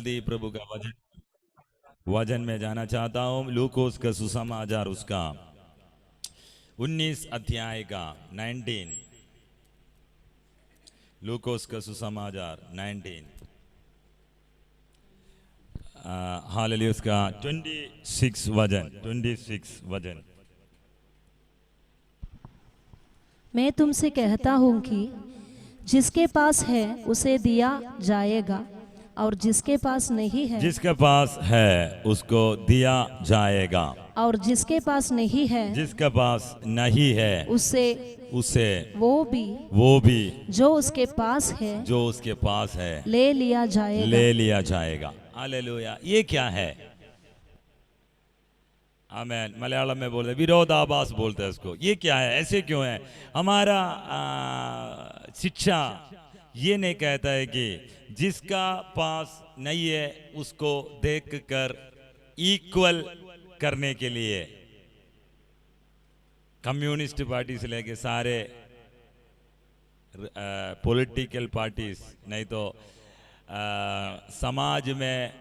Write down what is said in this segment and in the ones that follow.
जल्दी प्रभु का वचन में जाना चाहता हूँ। लूकोस का सुसमाचार उसका 19 अध्याय का 19। लूकोस का सुसमाचार 19 हालेलुया उसका 26 वचन। मैं तुमसे कहता हूँ कि जिसके पास है उसे दिया जाएगा और जिसके पास नहीं है, जिसके पास है उसको दिया जाएगा, और जिसके पास नहीं है, जिसके पास नहीं है उसे वो भी जो उसके पास है ले लिया जाएगा। हालेलुया। ये क्या है? आमेन। मलयालम में बोलते विरोधाभास बोलते हैं इसको। ये क्या है? ऐसे क्यों है? हमारा शिक्षा ये नहीं कहता है कि जिसका पास नहीं है उसको देखकर इक्वल करने के लिए। कम्युनिस्ट पार्टी से लेके सारे पॉलिटिकल पार्टीज, नहीं तो समाज में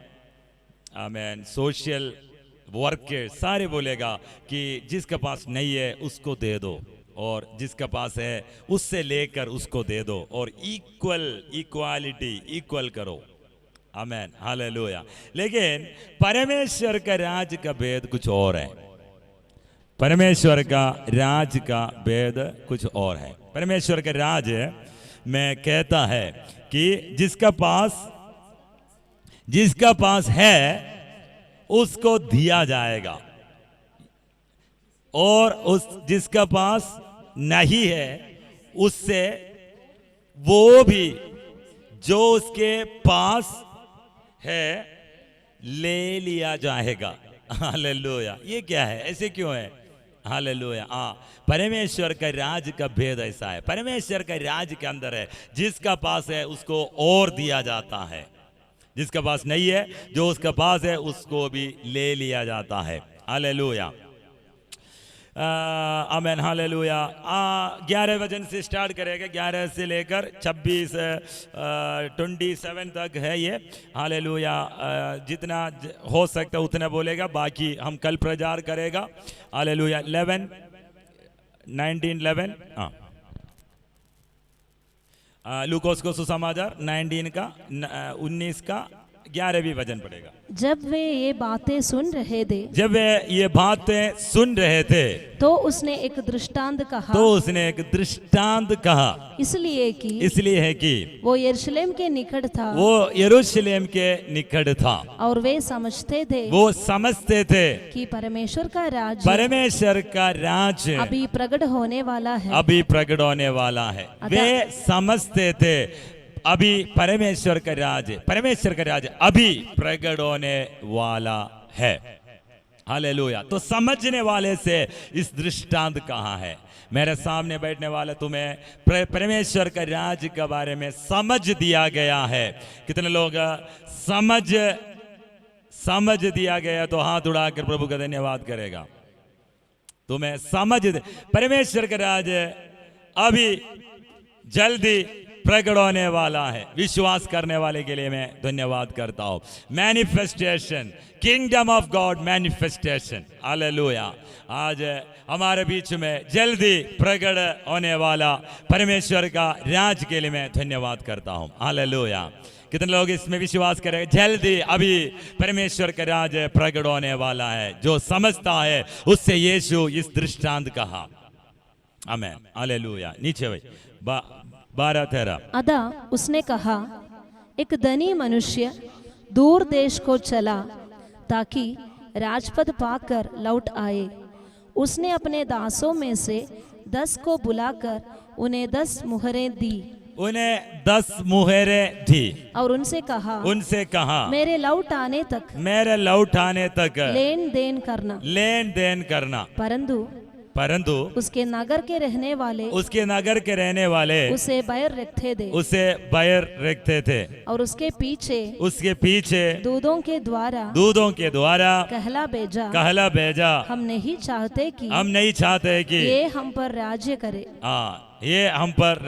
आमेन सोशल वर्कर सारे बोलेगा कि जिसके पास नहीं है उसको दे दो, और जिसके पास है उससे लेकर उसको दे दो, और इक्वल करो। आमेन, हालेलुया। लेकिन परमेश्वर का राज का भेद कुछ और है। परमेश्वर का राज का भेद कुछ और है। परमेश्वर का राज में कहता है कि जिसका पास है उसको दिया जाएगा, और जिसका पास नहीं है उससे वो भी जो उसके पास है ले लिया जाएगा। हालेलुया। ये क्या है? ऐसे क्यों है? हालेलुया। परमेश्वर का राज का भेद ऐसा है। परमेश्वर का राज के अंदर है जिसका पास है उसको और दिया जाता है, जिसका पास नहीं है जो उसका पास है उसको भी ले लिया जाता है। हालेलुया, आमेन, हालेलुया। 11 वचन से स्टार्ट करेगा, 11 से लेकर 27 तक है ये। हालेलुया। जितना हो सकता उतना बोलेगा, बाकी हम कल प्रचार करेगा। हालेलुया। 19 लूकोस को सुसमाचार 19 का 19 का 11वीं वचन पड़ेगा। जब वे ये बातें सुन रहे थे तो उसने एक दृष्टांत कहा, इसलिए है कि वो यरूशलेम के निकट था, और वे समझते थे कि परमेश्वर का राज अभी प्रकट होने वाला है। वे समझते थे अभी परमेश्वर का राज अभी प्रकट होने वाला है। हालेलुया। तो समझने वाले से इस दृष्टांत कहाँ है? मेरे सामने बैठने वाले तुम्हें परमेश्वर का राज के बारे में समझ दिया गया है। कितने लोग समझ दिया गया तो हाथ उड़ाकर प्रभु का धन्यवाद करेगा। तुम्हें समझ परमेश्वर का राज अभी जल्दी प्रकट होने वाला है। विश्वास करने वाले के लिए मैं धन्यवाद करता हूं। Manifestation, kingdom of God manifestation. Hallelujah. आज हमारे बीच में जल्दी प्रकट होने वाला परमेश्वर का राज के लिए मैं धन्यवाद करता हूं। हालेलुया। कितने लोग इसमें विश्वास करेंगे? जल्दी अभी परमेश्वर का राज प्रकट होने वाला है। जो समझता है उससे यीशु इस दृष्टांत कहा। आमेन, हालेलुया। नीचे भाई 12-13। अदा उसने कहा, एक धनी मनुष्य दूर देश को चला ताकि राजपद पाकर लौट आए। उसने अपने दासों में से 10 को बुलाकर उन्हें 10 मुहरें दी और उनसे कहा मेरे लौट आने तक लेन देन करना। परंतु उसके नगर के रहने वाले उसे बाहर रखते थे, और उसके पीछे दूतों के द्वारा कहला भेजा, हम नहीं चाहते कि ये हम पर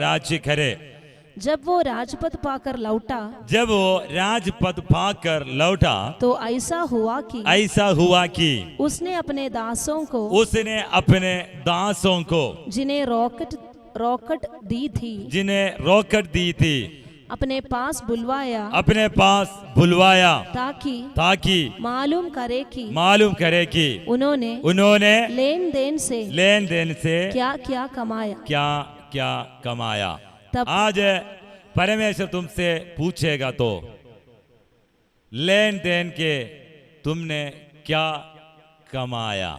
राज्य करे। जब वो राजपद पाकर लौटा जब वो राजपद पाकर लौटा तो ऐसा हुआ कि उसने अपने दासों को जिन्हें रोकट दी थी अपने पास बुलवाया ताकि मालूम करे कि उन्होंने लेन देन से क्या क्या कमाया। तब आज परमेश्वर तुमसे पूछेगा तो लेन देन के तुमने क्या कमाया।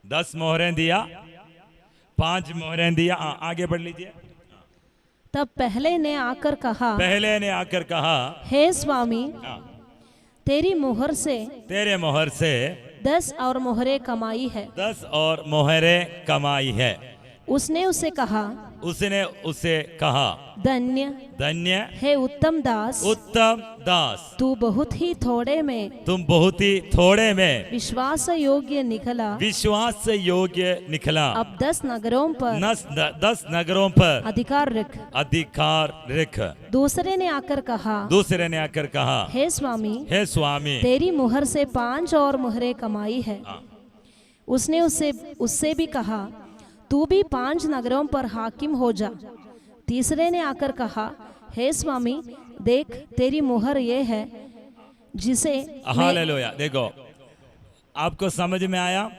10 मोहरें दिया, 5 मोहरें दिया। आगे बढ़ लीजिए। तब पहले ने आकर कहा हे स्वामी, तेरी मोहर से 10 और मोहरें कमाई है। उसने उसे कहा धन्य है उत्तम दास, तू बहुत ही थोड़े में विश्वास योग्य निकला। अब 10 नगरों पर अधिकार रख। दूसरे ने आकर कहा हे स्वामी, तेरी मोहर से 5 और मोहरें कमाई है। उसने उससे भी कहा तू भी 5 नगरों पर हाकिम हो जा। तीसरे ने आकर कहा हे स्वामी, देख तेरी मोहर ये है जिसे हालेलुया। देखो, आपको समझ में आया?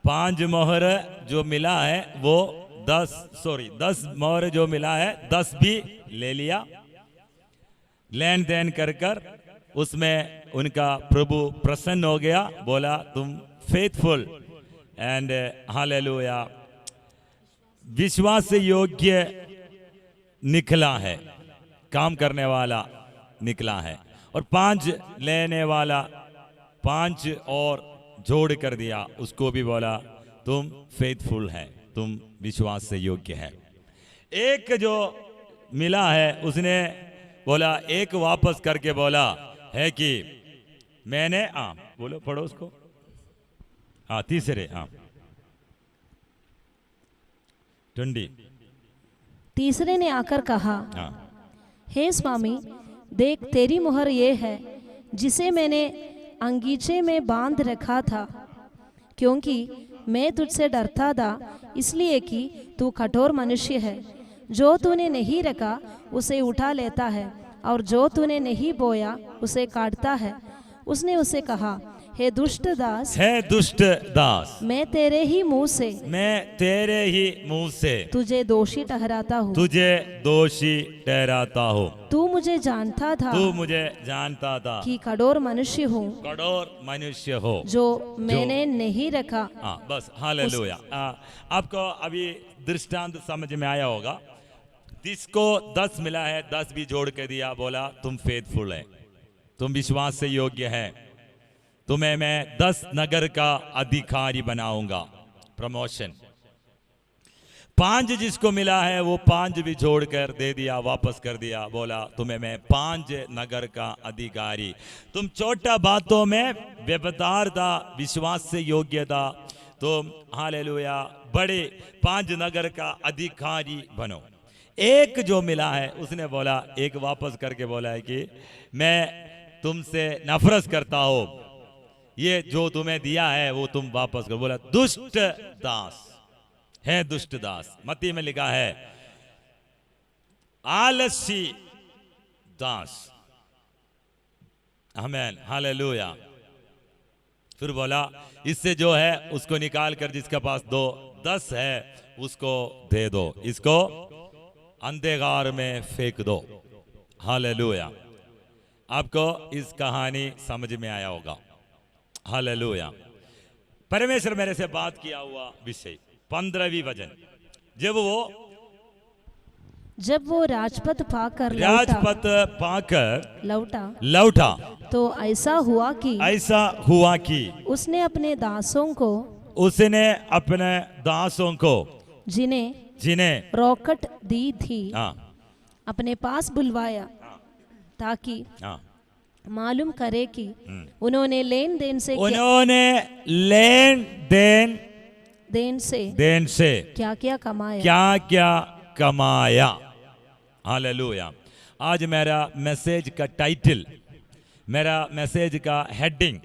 5 मोहर जो मिला है वो 10 मोहर जो मिला है 10 भी ले लिया। लेन देन कर उसमें उनका प्रभु प्रसन्न हो गया, बोला तुम फेथफुल एंड हालेलुया विश्वास योग्य निकला है, काम करने वाला निकला है। और 5 लेने वाला 5 और जोड़ कर दिया, उसको भी बोला तुम फेथफुल है, तुम विश्वास से योग्य है। एक जो मिला है उसने बोला, एक वापस करके बोला है कि मैंने बोलो पढ़ो उसको। तीसरे 20। तीसरे ने आकर कहा हे स्वामी, देख तेरी मोहर ये है जिसे मैंने अंगीचे में बांध रखा था, क्योंकि मैं तुझसे डरता था, इसलिए कि तू कठोर मनुष्य है। जो तूने नहीं रखा उसे उठा लेता है, और जो तूने नहीं बोया उसे काटता है। उसने उसे कहा हे दुष्ट दास, मैं तेरे ही मुंह से तुझे दोषी ठहराता हूँ। तू मुझे जानता था कि कठोर मनुष्य हूँ जो मैंने नहीं रखा। बस हालेलुया। आपको अभी दृष्टांत समझ में आया होगा। जिसको 10 मिला है 10 भी जोड़ के दिया, बोला तुम फेथफुल है, तुम विश्वास से योग्य है, तुम्हें मैं 10 नगर का अधिकारी बनाऊंगा, प्रमोशन। 5 जिसको मिला है वो 5 भी जोड़कर दे दिया, वापस कर दिया, बोला तुम्हें मैं 5 नगर का अधिकारी। तुम छोटा बातों में व्यवधार था, विश्वास से योग्य था, तुम हालेलुया बड़े 5 नगर का अधिकारी बनो। एक जो मिला है उसने बोला, एक वापस करके बोला है कि मैं तुमसे नफरत करता हूं, ये जो तुम्हें दिया है वो तुम वापस करो। बोला दुष्ट दास है, दुष्ट दास। मत्ती में लिखा है आलसी दास। आमीन हालेलुया। फिर बोला इससे जो है उसको निकाल कर जिसके पास 10 है उसको दे दो, इसको अंधेगार में फेंक दो। हालेलुया। आपको इस कहानी समझ में आया होगा। हालेलुया। परमेश्वर मेरे से बात किया हुआ विषय 15वीं वचन। जब वो राजपद पाकर लौटा तो ऐसा हुआ कि उसने अपने दासों को जिन्हें रोकट दी थी अपने पास बुलवाया, ताकि मालूम करे कि उन्होंने लेन देन से क्या क्या कमाया। हालेलुया। आज मेरा मैसेज का टाइटल, मेरा मैसेज का heading,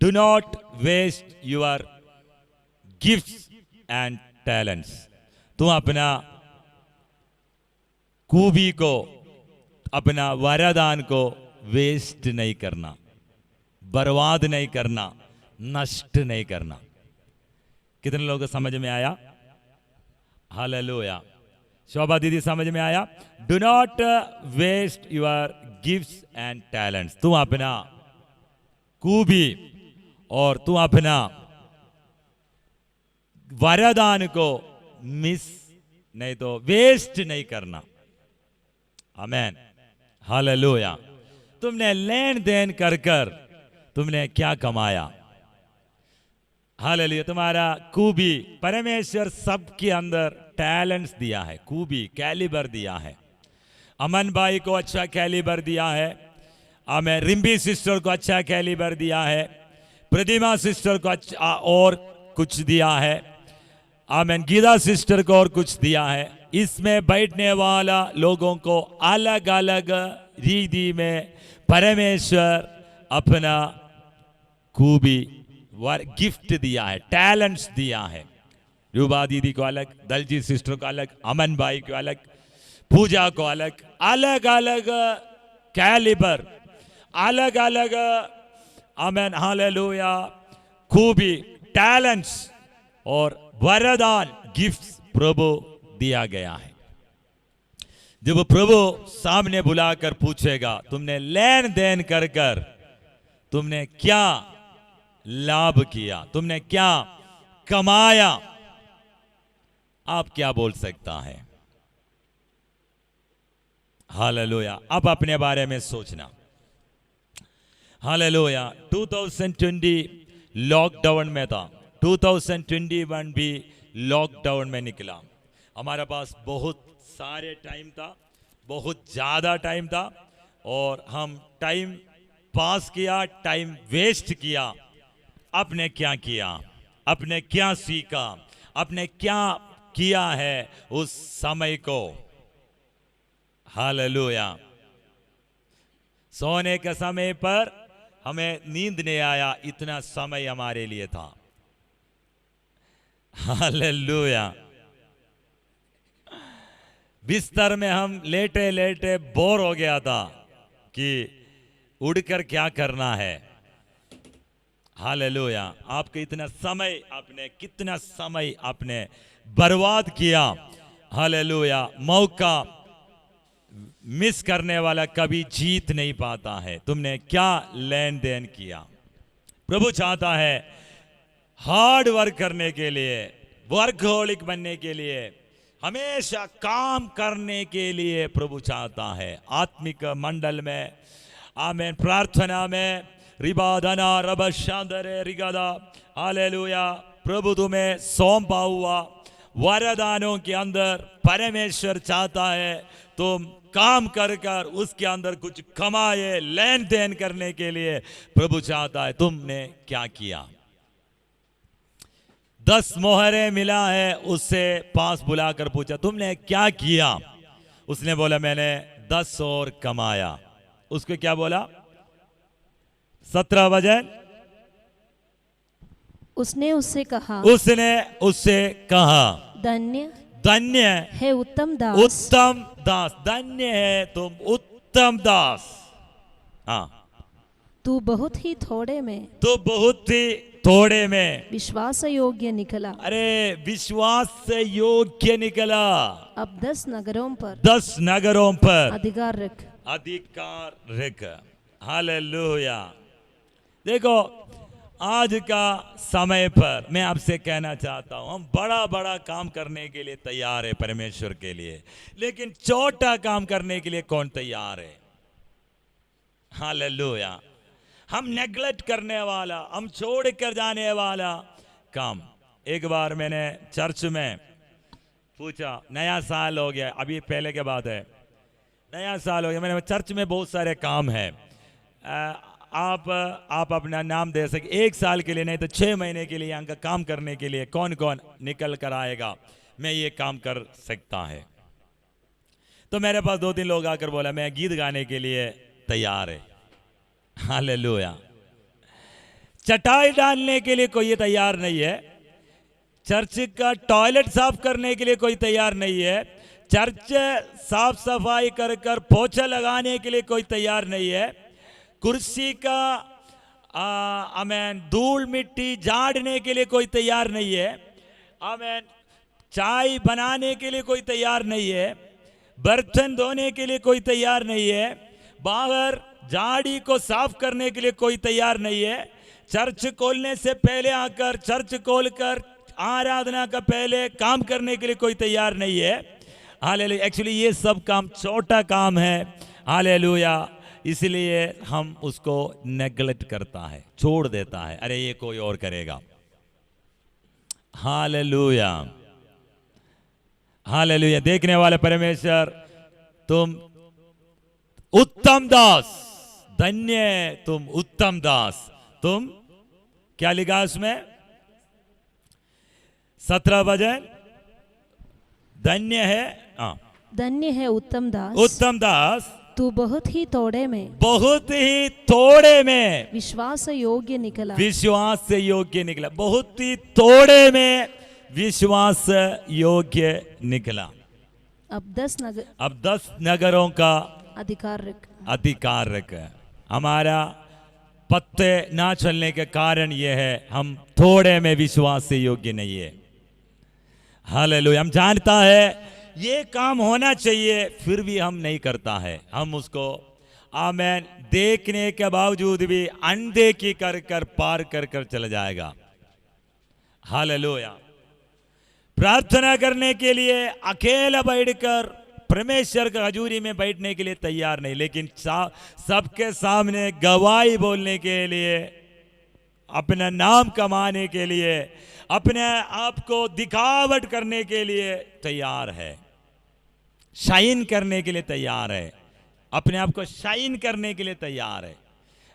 do not waste your gifts and talents. तुम अपना खूबी को, अपना वरदान को वेस्ट नहीं करना, बर्बाद नहीं करना, नष्ट नहीं करना। कितने लोगों को समझ में आया? हालेलुया। शोभा दीदी समझ में आया? Do not waste your gifts and talents. तुम अपना खूबी और तुम अपना वरदान को मिस नहीं, तो वेस्ट नहीं करना। आमेन। हालेलुया। तुमने लेन देन कर कर तुमने क्या कमाया? हालेलुया। तुम्हारा खूबी, परमेश्वर सबके अंदर टैलेंट्स दिया है, खूबी, कैलिबर दिया है। अमन भाई को अच्छा कैलिबर दिया है, हमें रिम्बी सिस्टर को अच्छा कैलिबर दिया है, प्रतिमा सिस्टर को अच्छा और कुछ दिया है, आमेन, गीता सिस्टर को और कुछ दिया है। इसमें बैठने वाला लोगों को अलग अलग रीति में परमेश्वर अपना खूबी गिफ्ट दिया है, टैलेंट्स दिया है। रूबा दीदी को अलग, दलजीत सिस्टर को अलग, अमन भाई को अलग, पूजा को अलग, अलग अलग कैलिबर, अलग अलग, आमेन, हालेलुया, खूबी, टैलेंट्स और वरदान, गिफ्ट्स प्रभु दिया गया है। जब प्रभु सामने बुलाकर पूछेगा, तुमने लेन देन कर कर तुमने क्या लाभ किया, तुमने क्या कमाया, आप क्या बोल सकता है? हालेलुया। अब अपने बारे में सोचना। हालेलुया। 2020 लॉकडाउन में था, 2021 भी लॉकडाउन में निकला। हमारे पास बहुत सारे टाइम था, बहुत ज़्यादा टाइम था, और हम टाइम पास किया, टाइम वेस्ट किया। आपने क्या किया? आपने क्या सीखा? आपने क्या किया है उस समय को? हालेलुया। सोने के समय पर हमें नींद नहीं आया, इतना समय हमारे लिए था। हालेलुया। बिस्तर में हम लेटे लेटे बोर हो गया था कि उड़कर क्या करना है। हालेलुया। आपके इतना समय, आपने कितना समय आपने बर्बाद किया। हालेलुया। मौका मिस करने वाला कभी जीत नहीं पाता है। तुमने क्या लेन देन किया? प्रभु चाहता है हार्ड वर्क करने के लिए, वर्कहोलिक बनने के लिए, हमेशा काम करने के लिए प्रभु चाहता है। आत्मिक मंडल में, आमेन, प्रार्थना में, रिबादना रबशांदरे रिगादा, हालेलुया, प्रभु तुम्हें सौंपा हुआ वरदानों के अंदर परमेश्वर चाहता है तुम काम कर कर उसके अंदर कुछ कमाए, लेन देन करने के लिए प्रभु चाहता है। तुमने क्या किया? 10 मोहरे मिला है, उससे पास बुलाकर पूछा तुमने क्या किया? उसने बोला मैंने 10 और कमाया। उसको क्या बोला? 17 वचन। उसने उससे कहा, उसने उससे कहा, धन्य धन्य है उत्तम दास, उत्तम दास, धन्य है तुम उत्तम दास। हाँ, तू बहुत ही थोड़े में, तो बहुत ही थोड़े में विश्वास योग्य निकला। अरे विश्वास से योग्य निकला। अब 10 नगरों पर 10 नगरों पर अधिकार रख। अधिकार रख। हालेलुया। देखो, आज का समय पर मैं आपसे कहना चाहता हूं, हम बड़ा बड़ा काम करने के लिए तैयार है परमेश्वर के लिए, लेकिन छोटा काम करने के लिए कौन तैयार है? हालेलुया। हम नेग्लेक्ट करने वाला, हम छोड़ कर जाने वाला काम। एक बार मैंने चर्च में पूछा, नया साल हो गया, अभी पहले के बात है, नया साल हो गया, मैंने चर्च में बहुत सारे काम है, आप अपना नाम दे सके, 1 साल के लिए नहीं तो 6 महीने के लिए यहाँ का काम करने के लिए कौन कौन निकल कर आएगा, मैं ये काम कर सकता है। तो मेरे पास 2-3 लोग आकर बोला मैं गीत गाने के लिए तैयार है। हालेलुया। चटाई डालने के लिए कोई तैयार नहीं है, चर्च का टॉयलेट साफ करने के लिए कोई तैयार नहीं है, चर्च साफ सफाई कर कर पोछा लगाने के लिए कोई तैयार नहीं है, कुर्सी का धूल मिट्टी झाड़ने के लिए कोई तैयार नहीं है, चाय बनाने के लिए कोई तैयार नहीं है, बर्तन धोने के लिए कोई तैयार नहीं है, बाहर झाड़ी को साफ करने के लिए कोई तैयार नहीं है, चर्च खोलने से पहले आकर चर्च खोलकर आराधना का पहले काम करने के लिए कोई तैयार नहीं है। हालेलुया। एक्चुअली ये सब काम छोटा काम है। हालेलुया। इसलिए हम उसको नेग्लेक्ट करता है, छोड़ देता है, अरे ये कोई और करेगा। हालेलुया। हालेलुया। देखने वाले परमेश्वर, तुम उत्तम दास, धन्य तुम उत्तम दास। तुम क्या लिखा उसमें 17 भजन, धन्य है, धन्य है उत्तम दास, उत्तम दास, तू बहुत ही थोड़े में, बहुत ही थोड़े में विश्वास योग्य निकला, विश्वास से योग्य निकला, बहुत ही थोड़े में विश्वास योग्य निकला। अब 10 नगरों का अधिकार रख। हमारा पत्ते ना चलने के कारण यह है हम थोड़े में विश्वास से योग्य नहीं है। हालेलुया। हम जानता है ये काम होना चाहिए, फिर भी हम नहीं करता है। हम उसको आमेन देखने के बावजूद भी अनदेखी कर कर पार कर कर चला जाएगा। हालेलुया। प्रार्थना करने के लिए अकेला बैठकर परमेश्वर की हजूरी में बैठने के लिए तैयार नहीं, लेकिन सबके सामने गवाही बोलने के लिए, अपना नाम कमाने के लिए, अपने आप को दिखावट करने के लिए तैयार है, शाइन करने के लिए तैयार है, अपने आप को शाइन करने के लिए तैयार है।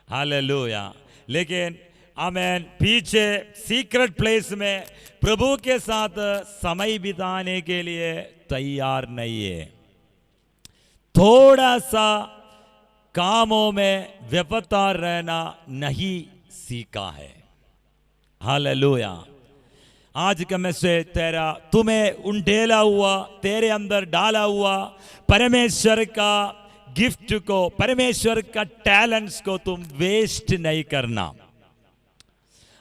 हालेलुया। लेकिन आमेन पीछे सीक्रेट प्लेस में प्रभु के साथ समय बिताने के लिए तैयार नहीं है। थोड़ा सा कामों में व्यवधान रहना नहीं सीखा है। हालेलुया। आज का मैसेज तुम्हें उंडेला हुआ, तेरे अंदर डाला हुआ परमेश्वर का गिफ्ट को, परमेश्वर का टैलेंट्स को तुम वेस्ट नहीं करना।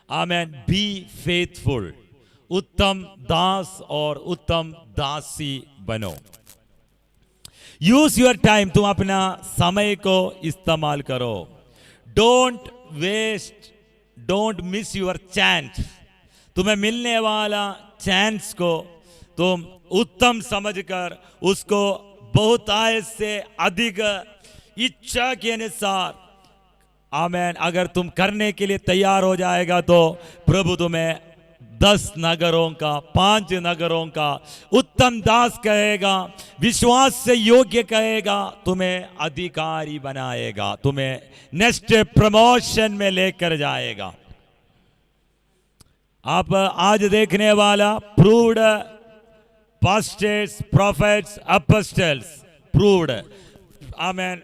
आमेन। Be faithful. उत्तम दास और उत्तम दासी बनो। Use your time. तुम अपना समय को इस्तेमाल करो। Don't waste, don't miss your chance. तुम्हें मिलने वाला चांस को तुम उत्तम समझकर उसको बहुत आय से अधिक इच्छा के अनुसार, आमेन, अगर तुम करने के लिए तैयार हो जाएगा तो प्रभु तुम्हें 10 नगरों का, 5 नगरों का उत्तम दास कहेगा, विश्वास से योग्य कहेगा, तुम्हें अधिकारी बनाएगा, तुम्हें नेक्स्ट प्रमोशन में लेकर जाएगा। आप आज देखने वाला proved pastors, prophets, apostles, proved, amen,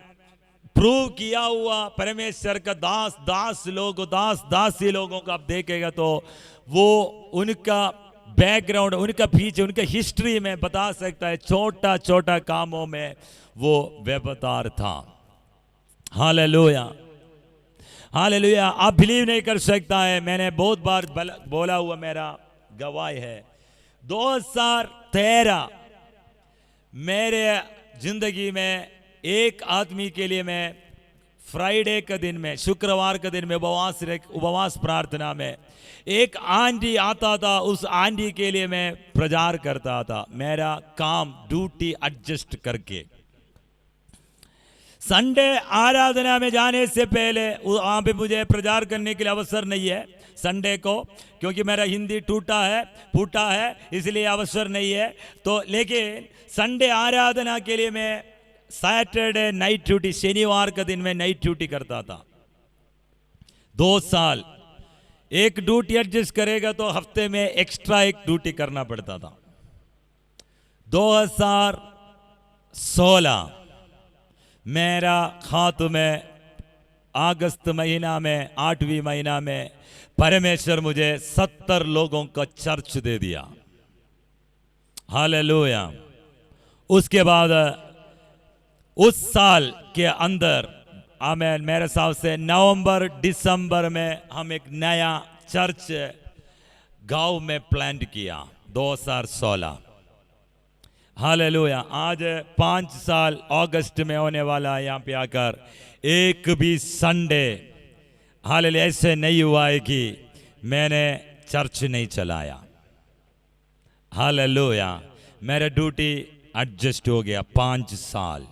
prove किया हुआ परमेश्वर का दासी लोगों को आप देखेगा तो वो उनका बैकग्राउंड, उनका पीछे, उनका हिस्ट्री में बता सकता है छोटा छोटा कामों में वो व्यवतार था। हालेलुया। हालेलुया। आप बिलीव नहीं कर सकता है, मैंने बहुत बार बोला हुआ, मेरा गवाही है। 2013 मेरे जिंदगी में एक आदमी के लिए मैं फ्राइडे का दिन में, शुक्रवार का दिन में उपवास प्रार्थना में एक आंटी आता था, उस आंटी के लिए मैं प्रचार करता था, मेरा काम ड्यूटी एडजस्ट करके। संडे आराधना में जाने से पहले वहाँ पे मुझे प्रचार करने के लिए अवसर नहीं है संडे को, क्योंकि मेरा हिंदी फूटा है, इसलिए अवसर नहीं है। तो लेकिन संडे आराधना के लिए मैं सैटरडे नाइट ड्यूटी, शनिवार का दिन में नाइट ड्यूटी करता था। 2 साल एक ड्यूटी एडजस्ट करेगा तो हफ्ते में एक्स्ट्रा एक ड्यूटी करना पड़ता था। 16 मेरा खात्मे अगस्त महीना में 8वीं महीना में परमेश्वर मुझे 70 लोगों का चर्च दे दिया। हालेलुया। उसके बाद उस साल के अंदर आमेन मेरे हिसाब से नवंबर दिसंबर में हम एक नया चर्च गांव में प्लांट किया 2016। हालेलुया। आज 5 साल अगस्त में होने वाला है। यहाँ पे आकर एक भी संडे हालेलुया ऐसे नहीं हुआ है कि मैंने चर्च नहीं चलाया। हालेलुया। मेरा ड्यूटी एडजस्ट हो गया 5 साल।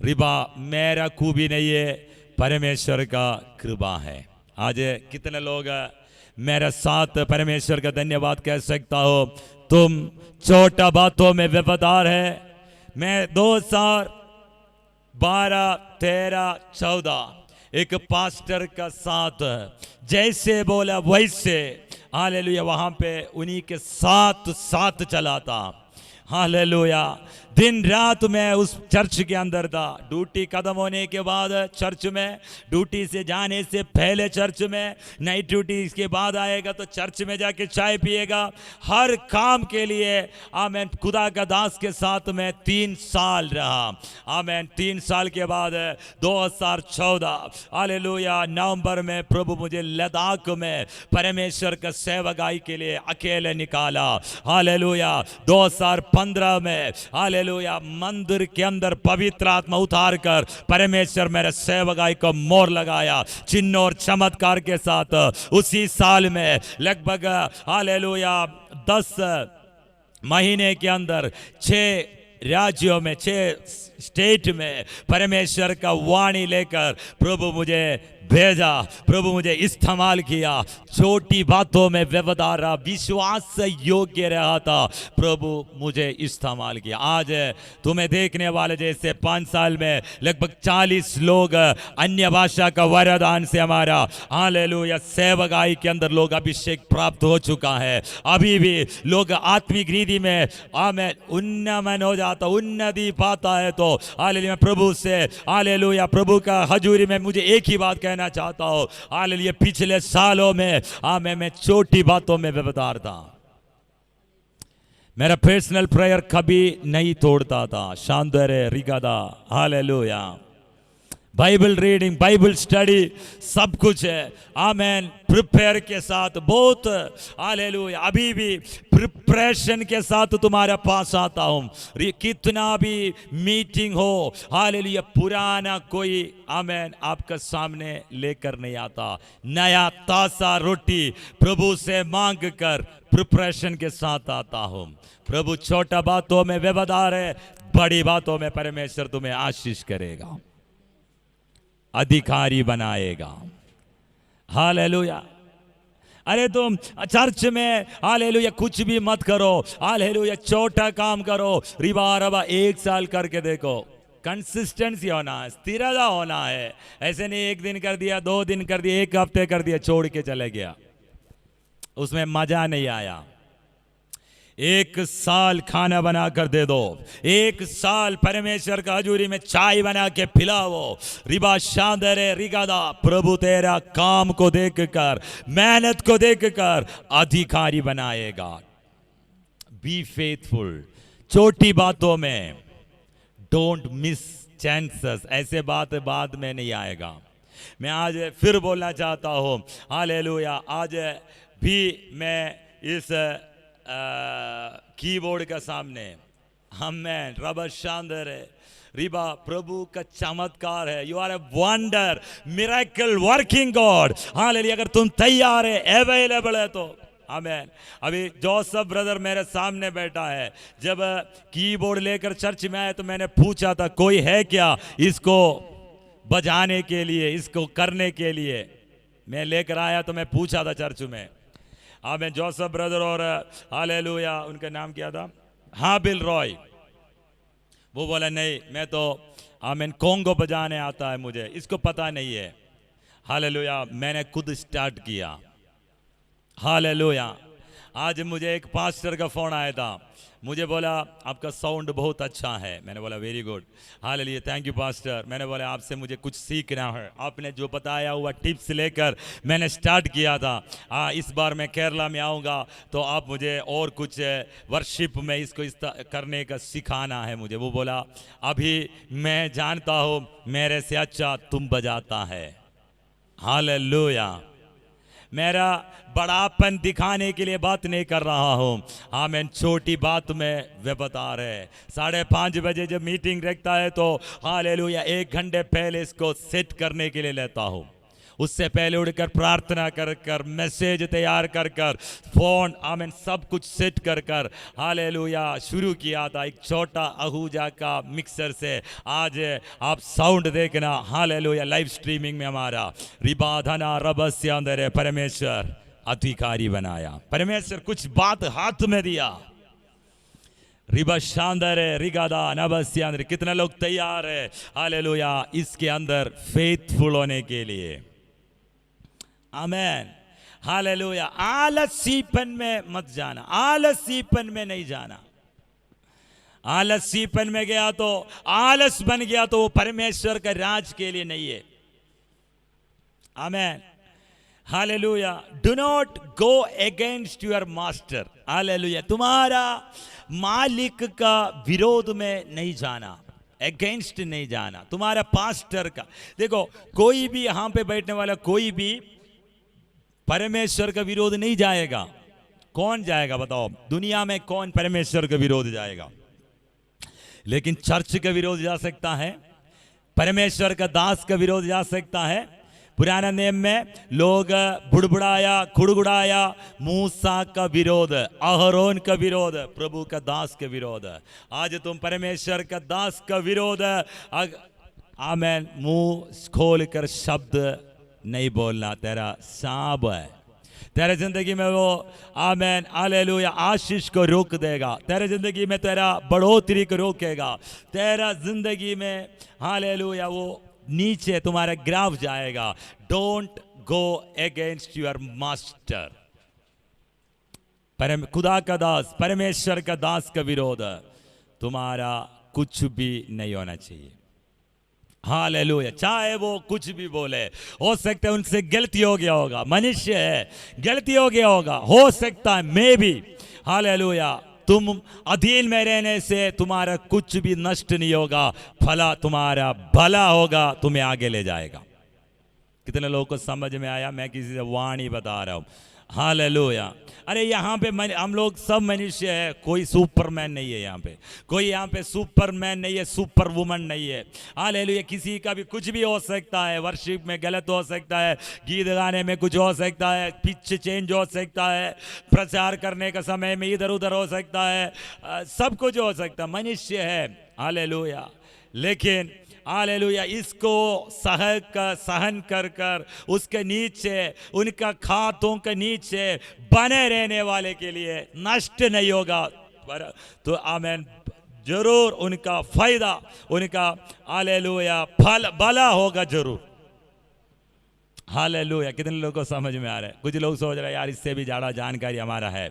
रिबा मेरा खूबी नहीं है, परमेश्वर का कृपा है। आज कितने लोग मेरे साथ परमेश्वर का धन्यवाद कह सकता हो। तुम छोटा बातों में वफादार है। मैं 2012, 13, 14 एक पास्टर का साथ जैसे बोला वैसे हालेलुया वहां पे उन्हीं के साथ साथ चला था। हालेलुया। दिन रात मैं उस चर्च के अंदर था। ड्यूटी खत्म होने के बाद चर्च में, ड्यूटी से जाने से पहले चर्च में, नाइट ड्यूटी इसके बाद आएगा तो चर्च में जाके चाय पिएगा। हर काम के लिए आमेन खुदा का दास के साथ में 3 साल रहा। आमेन 3 साल के बाद 2014 हालेलुया नवंबर में प्रभु मुझे लद्दाख में परमेश्वर का सेवकाई के लिए अकेले निकाला। हालेलुया 2015 में हालेलुया मंदिर के अंदर पवित्र आत्मा उतार कर परमेश्वर मेरे सेवकाई को मोहर लगाया चिन्ह और चमत्कार के साथ। उसी साल में लगभग हालेलुया 10 महीने के अंदर 6 राज्यों में 6 स्टेट में परमेश्वर का वाणी लेकर प्रभु मुझे भेजा। प्रभु मुझे इस्तेमाल किया। छोटी बातों में वफादार रहा, विश्वास से योग्य रहा था, प्रभु मुझे इस्तेमाल किया। आज तुम्हें देखने वाले जैसे 5 साल में लगभग 40 लोग अन्य भाषा का वरदान से हमारा हालेलुया सेवकाई के अंदर लोग अभिषेक प्राप्त हो चुका है। अभी भी लोग आत्मिक रीति में आमेन उन्नमन हो जाता, उन्नति पाता है। तो हालेलुया प्रभु से हालेलुया प्रभु का हजूरी में मुझे एक ही बात कहना चाहता हूं। हालेलुया पिछले सालों में मैं छोटी बातों में वफादार था। मेरा पर्सनल प्रेयर कभी नहीं तोड़ता था। शांदरे रिगादा hallelujah Bible reading, Bible study सब कुछ है। आमेन प्रिपेयर के साथ बहुत हालेलुया अभी भी प्रिपरेशन के साथ तुम्हारे पास आता हूं। कितना भी मीटिंग हो हालेलुया पुराना कोई आमेन आपका सामने लेकर नहीं आता। नया ताजा रोटी प्रभु से मांग कर प्रिपरेशन के साथ आता हूं। प्रभु छोटा बातों में वफादार है, बड़ी बातों में परमेश्वर तुम्हें आशीष करेगा, अधिकारी बनाएगा। हालेलुया। अरे तुम चर्च में हालेलुया कुछ भी मत करो, हालेलुया छोटा काम करो। रिबा रबा 1 साल करके देखो। कंसिस्टेंसी होना है, स्थिरता होना है। ऐसे नहीं 1 दिन कर दिया, 2 दिन कर दिया, 1 हफ्ते कर दिया, छोड़ के चले गया, उसमें मजा नहीं आया। 1 साल खाना बना कर दे दो, 1 साल परमेश्वर का हजूरी में चाय बना के पिलाओ। रिबा शांदरे रिगादा प्रभु तेरा काम को देखकर, मेहनत को देखकर अधिकारी बनाएगा। Be faithful. छोटी बातों में डोंट मिस चांसेस। ऐसे बात बाद में नहीं आएगा। मैं आज फिर बोलना चाहता हूं हालेलुया। आज भी मैं इस कीबोर्ड का सामने हमें रब शानदार है। रिबा प्रभु का चमत्कार है। You are a wonder miracle working God. Hallelujah. अगर तुम तैयार है, अवेलेबल है तो आमेन। अभी जोसेफ ब्रदर मेरे सामने बैठा है। जब कीबोर्ड लेकर चर्च में आए तो मैंने पूछा था कोई है क्या इसको बजाने के लिए, इसको करने के लिए। मैं लेकर आया तो मैं पूछा था चर्च में। आमेन। जोसेफ ब्रदर और हालेलुया उनका नाम क्या था, हाबिल रॉय। वो बोला नहीं मैं तो आमेन कोंगो बजाने आता है मुझे, इसको पता नहीं है। हालेलुया मैंने खुद स्टार्ट किया। हालेलुया आज मुझे एक पास्टर का फ़ोन आया था, मुझे बोला आपका साउंड बहुत अच्छा है। मैंने बोला very good, hallelujah, thank you pastor. मैंने बोला आपसे मुझे कुछ सीखना है, आपने जो बताया हुआ टिप्स लेकर मैंने स्टार्ट किया था। इस बार मैं केरला में आऊँगा तो आप मुझे और कुछ वर्शिप में इसको करने का सिखाना है मुझे। वो बोला अभी मैं जानता हूँ मेरे से अच्छा तुम बजाता है। हालेलुया। मेरा बड़ापन दिखाने के लिए बात नहीं कर रहा हूँ, आमीन, छोटी बात में वे बता रहे। 5:30 बजे जब मीटिंग रखता है तो हालेलुया 1 घंटे पहले इसको सेट करने के लिए लेता हूँ। उससे पहले उठकर प्रार्थना कर कर, मैसेज तैयार कर कर, फ़ोन आमीन सब कुछ सेट कर कर हालेलुया शुरू किया था एक छोटा आहूजा का मिक्सर से। आज आप साउंड देखना, हालेलुया लाइव स्ट्रीमिंग में हमारा रिबाधना रबस्य अंदर परमेश्वर अधिकारी बनाया। परमेश्वर कुछ बात हाथ में दिया, रिबा शानदार है, रिगादा नबस्यांदर। कितने लोग तैयार है हालेलुया इसके अंदर फेथफुल होने के लिए? आमेन, हालेलुया। आलसीपन में मत जाना, आलसीपन में नहीं जाना। आलसीपन में गया तो आलस बन गया तो वो परमेश्वर का राज के लिए नहीं है। Amen, hallelujah. Do not go against your master. Hallelujah, तुम्हारा मालिक का विरोध में नहीं जाना, अगेंस्ट नहीं जाना, तुम्हारा पास्टर का। देखो कोई भी यहां पे बैठने वाला कोई भी परमेश्वर का विरोध नहीं जाएगा। कौन जाएगा बताओ? दुनिया में कौन परमेश्वर का विरोध जाएगा? लेकिन चर्च का विरोध जा सकता है, परमेश्वर का दास का विरोध जा सकता है। पुराना नियम में लोग बुड़बुड़ाया, खुड़गुड़ाया, मूसा का विरोध, अहरोन का विरोध, प्रभु का दास का विरोध। आज तुम परमेश्वर का दास का विरोध आमेन मुंह खोल कर शब्द नहीं बोलना, तेरा शाप है। तेरे जिंदगी में वो आमेन हालेलुया आशीष को रोक देगा, तेरे जिंदगी में तेरा बढ़ोतरी को रोकेगा, तेरा जिंदगी में हालेलुया वो नीचे तुम्हारा ग्राफ जाएगा। Don't go against your master. खुदा का दास, परमेश्वर का दास का विरोध तुम्हारा कुछ भी नहीं होना चाहिए। हालेलुया, चाहे वो कुछ भी बोले, हो सकता है उनसे गलती हो गया होगा, मनुष्य है, गलती हो गया होगा, हो सकता है मे भी। हालेलुया, तुम अधीन में रहने से तुम्हारा कुछ भी नष्ट नहीं होगा, फला तुम्हारा भला होगा, तुम्हें आगे ले जाएगा। कितने लोगों को समझ में आया? मैं किसी से वाणी बता रहा हूँ। हालेलुया। अरे यहाँ पे हम लोग सब मनुष्य है, कोई सुपरमैन नहीं है यहाँ पे, कोई यहाँ पे सुपरमैन नहीं है, सुपर वुमन नहीं है। हालेलुया, किसी का भी कुछ भी हो सकता है, वर्शिप में गलत हो सकता है, गीत गाने में कुछ हो सकता है, पिच चेंज हो सकता है, प्रचार करने का समय में इधर उधर हो सकता है, सब कुछ हो सकता है, मनुष्य है। हालेलुया, लेकिन हालेलुया इसको सहन कर कर उसके नीचे, उनका हाथों के नीचे बने रहने वाले के लिए नष्ट नहीं होगा, पर तो आमेन जरूर उनका फायदा, उनका हालेलुया फल भला होगा जरूर। हालेलुया, कितने लोगों को समझ में आ रहा है? कुछ लोग सोच रहे हैं यार इससे भी ज़्यादा जानकारी हमारा है,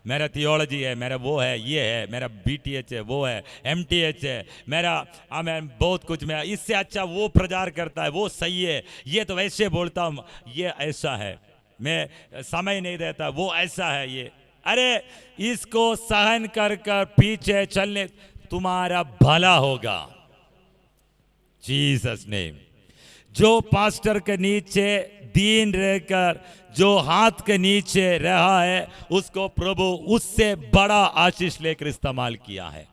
मेरा थियोलॉजी है, मेरा वो है, ये है, मेरा BTH है, वो है, MTH है, मेरा आमेन बहुत कुछ, मैं इससे अच्छा वो प्रचार करता है, वो सही है, ये तो वैसे बोलता हूँ, ये ऐसा है, मैं समय नहीं देता, वो ऐसा है ये। अरे इसको सहन कर कर पीछे चलने तुम्हारा भला होगा, जीसस नेम। जो पास्टर के नीचे दीन रहकर जो हाथ के नीचे रहा है, उसको प्रभु उससे बड़ा आशीष लेकर इस्तेमाल किया है।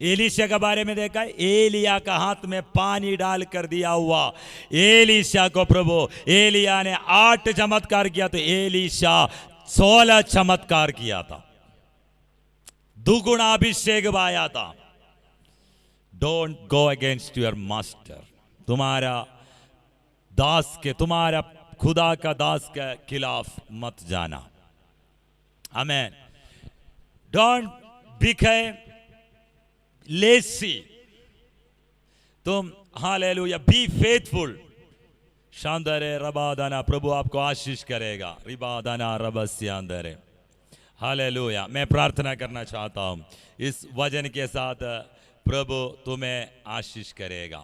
एलीशा के बारे में देखा है, एलिया का हाथ में पानी डाल कर दिया हुआ एलीशा को प्रभु, एलिया ने 8 चमत्कार किया तो एलीशा 16 चमत्कार किया था, दुगुना अभिषेक पाया था। Don't go against your master. तुम्हारा दास के, तुम्हारा खुदा का दास के खिलाफ मत जाना। आमेन। Don't become lazy. तुम हालेलुया बी फेथफुल। शानदार रबादाना, प्रभु आपको आशीष करेगा। रिबादाना रबस्यांदर। हालेलुया। मैं प्रार्थना करना चाहता हूँ, इस वचन के साथ प्रभु तुम्हें आशीष करेगा।